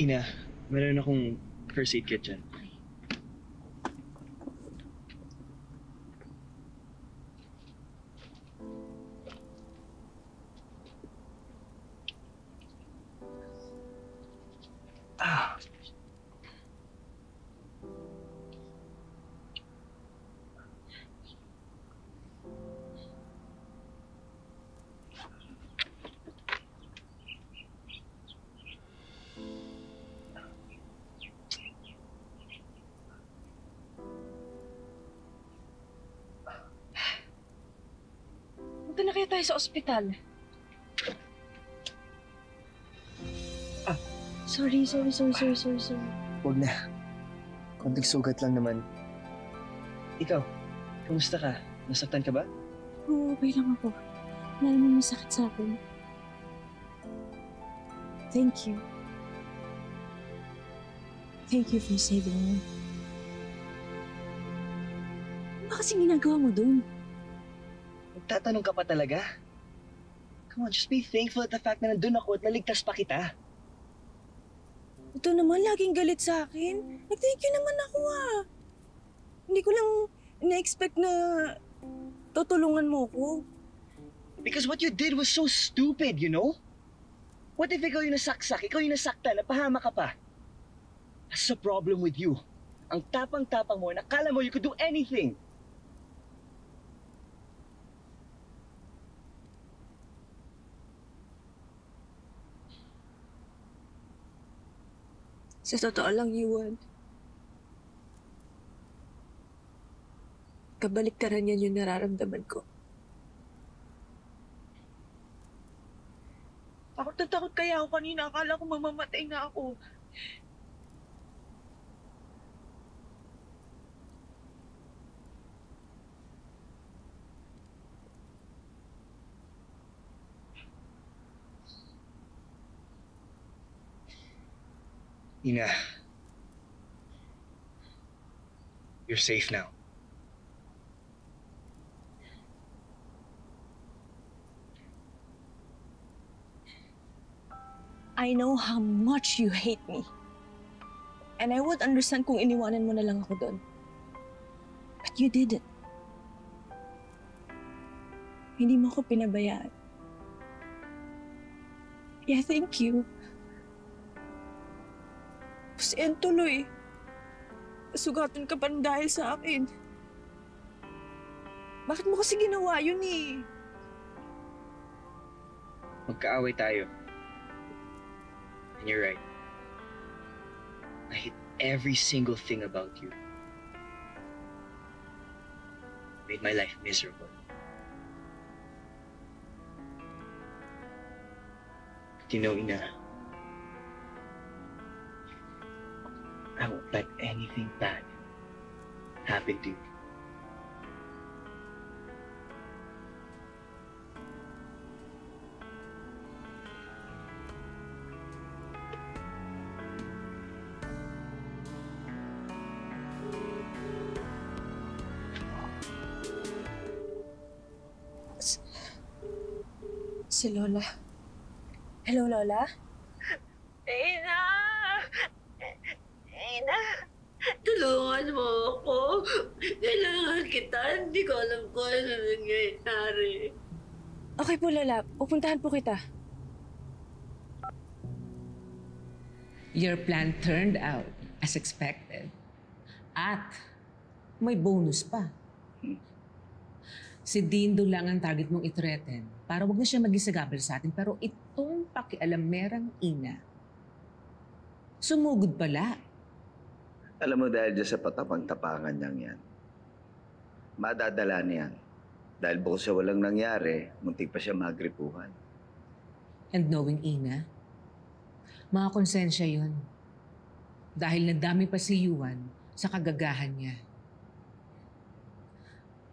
Ina, meron akong first aid kit dyan. Ah. Punta na kaya tayo sa ospital. Sorry. Huwag na. Konting sugat lang naman. Ikaw, kamusta ka? Nasaktan ka ba? Oo, okay lang ako. Wala naman masakit sa akin. Thank you. Thank you for saving me. Ano ba kasing ginagawa mo dun? Nagtatanong ka pa talaga? Come on, just be thankful at the fact na nandun ako at naligtas pa kita. Ito naman, laging galit sa akin. Nag-thank you naman ako Hindi ko lang na-expect na tutulungan mo ko. Because what you did was so stupid, you know? What if ikaw yung nasaksak, ikaw yung nasaktan, napahama ka pa? That's the problem with you. Ang tapang-tapang mo, nakala mo you could do anything. Sa totoo lang, Yuan. Kabaliktaran yan yung nararamdaman ko. Takot na takot kaya ako kanina. Akala ko mamamatay na ako. Ina, you're safe now. I know how much you hate me. And I would understand kung iniwanan mo na lang ako doon. But you didn't. Hindi mo ako pinabayaan. Yeah, thank you. Kasi tuloy. Sugatan ka pa dahil sa akin. Bakit mo kasi ginawa yun Magkaaway tayo. And you're right. I hate every single thing about you. Made my life miserable. But you know, Ina, I won't let anything bad happen to you. Si Lola. Hello, Lola? Ina! Ina! Tulungan mo ako. Kailangan kita. Hindi ko alam kung ano nangyayari. Okay po, Lola. Pupuntahan po kita. Your plan turned out as expected. At may bonus pa. Si Dindo lang ang target mong i-threaten para wag na siya mag-isagabal sa atin. Pero itong pakialamerang ina, sumugod pala. Alam mo dahil dyan sa patapang-tapangan niyang yan, madadala niyan. Dahil bukod sa walang nangyari, muntik pa siya magripuhan. And knowing ina, mga konsensya yun. Dahil nadami pa si Yuan sa kagagahan niya.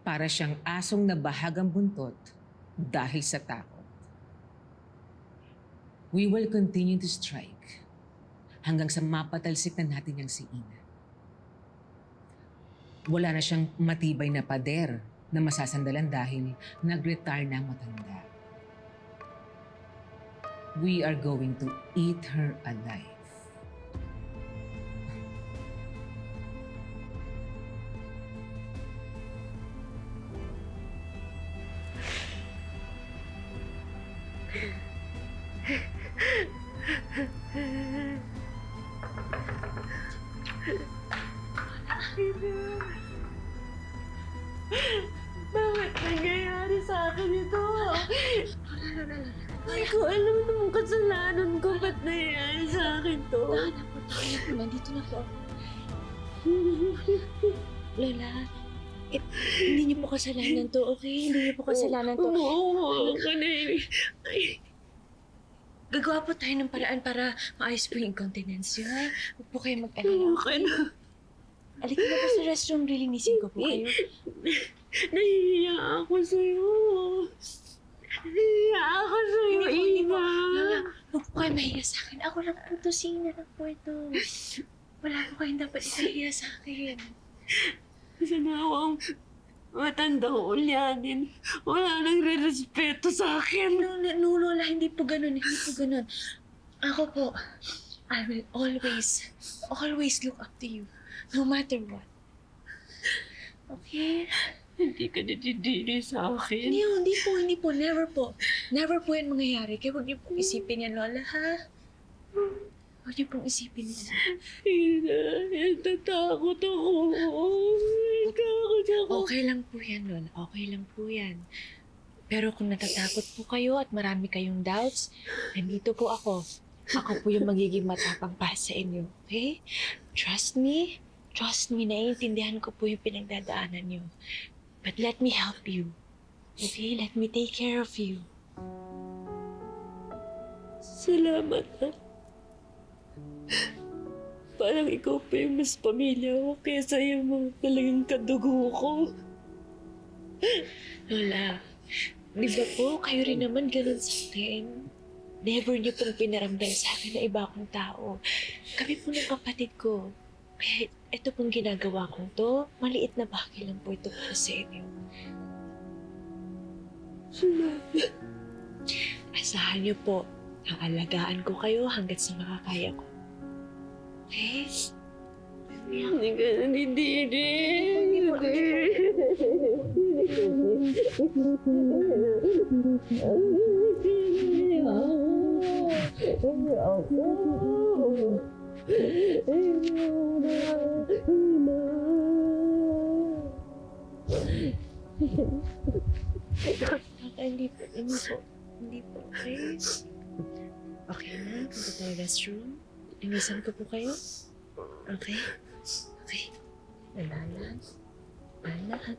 Para siyang asong nabahagang buntot dahil sa takot. We will continue to strike hanggang sa mapatalsik na natin yang si Ina. Wala na siyang matibay na pader na masasandalan dahil nag-retire na ang matanda. We are going to eat her alive. Lola. Hindi ko alam anong kasalanan ko. Ba't nangyayari sa akin to? Tahan na po. Nandito na po ako. Lola, hindi niyo po kasalanan to, okay? Hindi niyo po kasalanan to. Oo, ako na yun. Gagawa po tayo ng paraan para maayos po yung incontinence niyo, ha? Huwag po kayo mag-alala. Okay na. Alika na po sa restroom, lilinisin ko po kayo. Nahihiya ako sa'yo. Nahihiya ako sa'yo, Hindi po. Ina. Lola, huwag po kayo mahiya sa akin. Ako lang po to, Sina lang po ito. Wala po kayong dapat ikahiya sa akin. Sanawang matandang ulyanin. Wala nang re-respeto sa akin. No, Lola, hindi po ganun. Hindi po ganun. Ako po, I will always look up to you. No matter what. Okay? Hindi ka nadidiri sa akin. Hindi po. Never po. Never po yan mangyayari. Kaya huwag niyo pong isipin yan, Lola, ha? Huwag niyo pong isipin yan. Ina, natatakot ako. Natatakot ako. Okay lang po yan, Lola. Okay lang po yan. Pero kung natatakot po kayo at marami kayong doubts, nandito po ako. Ako po yung magiging matapang para sa inyo. Okay? Trust me. Trust me, naiintindihan ko po yung pinagdadaanan niyo. But let me help you. Okay? Let me take care of you. Salamat, ha. Parang ikaw pa yung mas pamilya ko kaysa yung mga talagang kadugo ko. Lola, di ba po kayo rin naman ganun sa akin? Never niyo pong pinaramdam sa akin na iba akong tao. Kami po ng kapatid ko. Kaya ito pong ginagawa kong to, maliit na bagay lang po ito para sa inyo. Asahan niyo po, aalagaan ko kayo hanggat sa makakaya ko. Okay? Hindi ka nanidiri. Hindi po. Okay? Okay na, punta tayo restroom. Linisan ko po kayo. Okay? Okay. Nalalan. Okay.